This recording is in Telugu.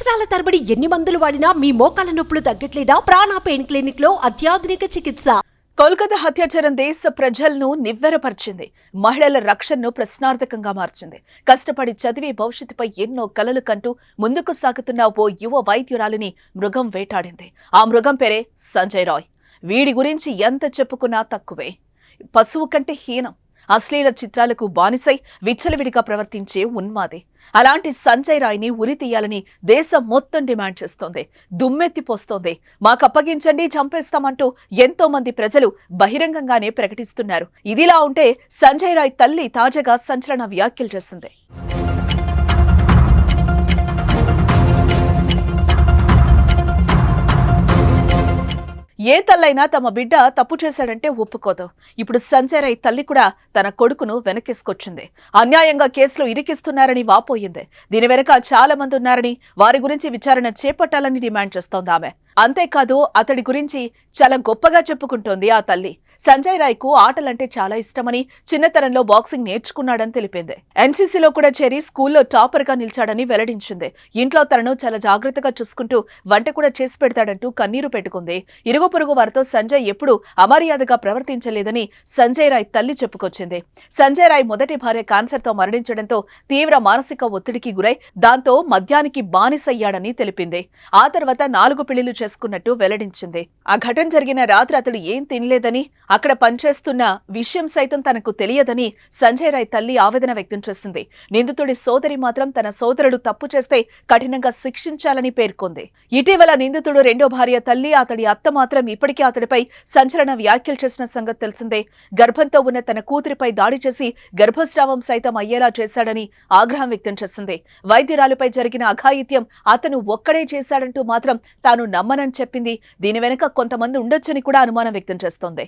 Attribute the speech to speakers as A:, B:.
A: సంవత్సరాల తరబడి ఎన్ని మందులు వాడినా మీ మోకాల నొప్పులు తగ్గట్లేదా? ప్రాణ పెయిన్ క్లినిక్ లో అత్యాధునిక చికిత్స.
B: కోల్కతా హత్యాచారం దేశ ప్రజలను నివ్వెరపరిచింది. మహిళల రక్షణను ప్రశ్నార్థకంగా మార్చింది. కష్టపడి చదివి భవిష్యత్తుపై ఎన్నో కలలు కంటూ ముందుకు సాగుతున్న ఓ యువ వైద్యురాలిని మృగం వేటాడింది. ఆ మృగం పేరే సంజయ్ రాయ్. వీడి గురించి ఎంత చెప్పుకున్నా తక్కువే. పశువు కంటే హీనం, అశ్లీల చిత్రాలకు బానిసై విచ్చలవిడిగా ప్రవర్తించే ఉన్మాది. అలాంటి సంజయ్ రాయ్ని ఉరి తీయాలని దేశం మొత్తం డిమాండ్ చేస్తోంది, దుమ్మెత్తిపోస్తోంది. మాకప్పగించండి, చంపేస్తామంటూ ఎంతో మంది ప్రజలు బహిరంగంగానే ప్రకటిస్తున్నారు. ఇదిలా ఉంటే సంజయ్ రాయ్ తల్లి తాజాగా సంచలన వ్యాఖ్యలు చేసింది. ఏ తల్లైనా తమ బిడ్డ తప్పు చేశాడంటే ఒప్పుకోదు. ఇప్పుడు సంజయ్ రాయ్ తల్లి కూడా తన కొడుకును వెనకేసుకొచ్చింది. అన్యాయంగా కేసులో ఇరికిస్తున్నారని వాపోయింది. దీని వెనక చాలా మంది ఉన్నారని, వారి గురించి విచారణ చేపట్టాలని డిమాండ్ చేస్తోంది ఆమె. అంతేకాదు, అతడి గురించి చాలా గొప్పగా చెప్పుకుంటోంది ఆ తల్లి. సంజయ్ రాయ్ కు ఆటలంటే చాలా ఇష్టమని, చిన్నతనంలో బాక్సింగ్ నేర్చుకున్నాడని తెలిపింది. ఎన్సీసీలో కూడా చేరి స్కూల్లో టాపర్ గా నిలిచాడని వెల్లడించింది. ఇంట్లో తనను చాలా జాగ్రత్తగా చూసుకుంటూ వంట కూడా చేసి పెడతాడంటూ కన్నీరు పెట్టుకుంది. ఇరుగు పొరుగు వారితో సంజయ్ ఎప్పుడూ అమర్యాదగా ప్రవర్తించలేదని సంజయ్ రాయ్ తల్లి చెప్పుకొచ్చింది. సంజయ్ రాయ్ మొదటి భార్య క్యాన్సర్ తో మరణించడంతో తీవ్ర మానసిక ఒత్తిడికి గురై దాంతో మద్యానికి బానిసయ్యాడని తెలిపింది. ఆ తర్వాత 4 పెళ్లిళ్లు చేసుకున్నట్టు వెల్లడించింది. ఆ ఘటన జరిగిన రాత్రి అతడు ఏం తినలేదని, అక్కడ పనిచేస్తున్న విషయం సైతం తనకు తెలియదని సంజయ్ రాయ్ తల్లి ఆవేదన వ్యక్తం చేసింది. నిందితుడి సోదరి మాత్రం తన సోదరుడు తప్పు చేస్తే కఠినంగా శిక్షించాలని పేర్కొంది. ఇటీవల నిందితుడు రెండో భార్య తల్లి, అతడి అత్త మాత్రం ఇప్పటికే అతడిపై సంచలన వ్యాఖ్యలు చేసిన సంగతి తెలిసిందే. గర్భంతో ఉన్న తన కూతురిపై దాడి చేసి గర్భస్రావం సైతం అయ్యేలా చేశాడని ఆగ్రహం వ్యక్తం చేసింది. వైద్యురాలిపై జరిగిన అఘాయిత్యం అతను ఒక్కడే చేశాడంటూ మాత్రం తాను నమ్మనని చెప్పింది. దీని వెనుక కొంతమంది ఉండొచ్చని కూడా అనుమానం వ్యక్తం చేస్తోంది.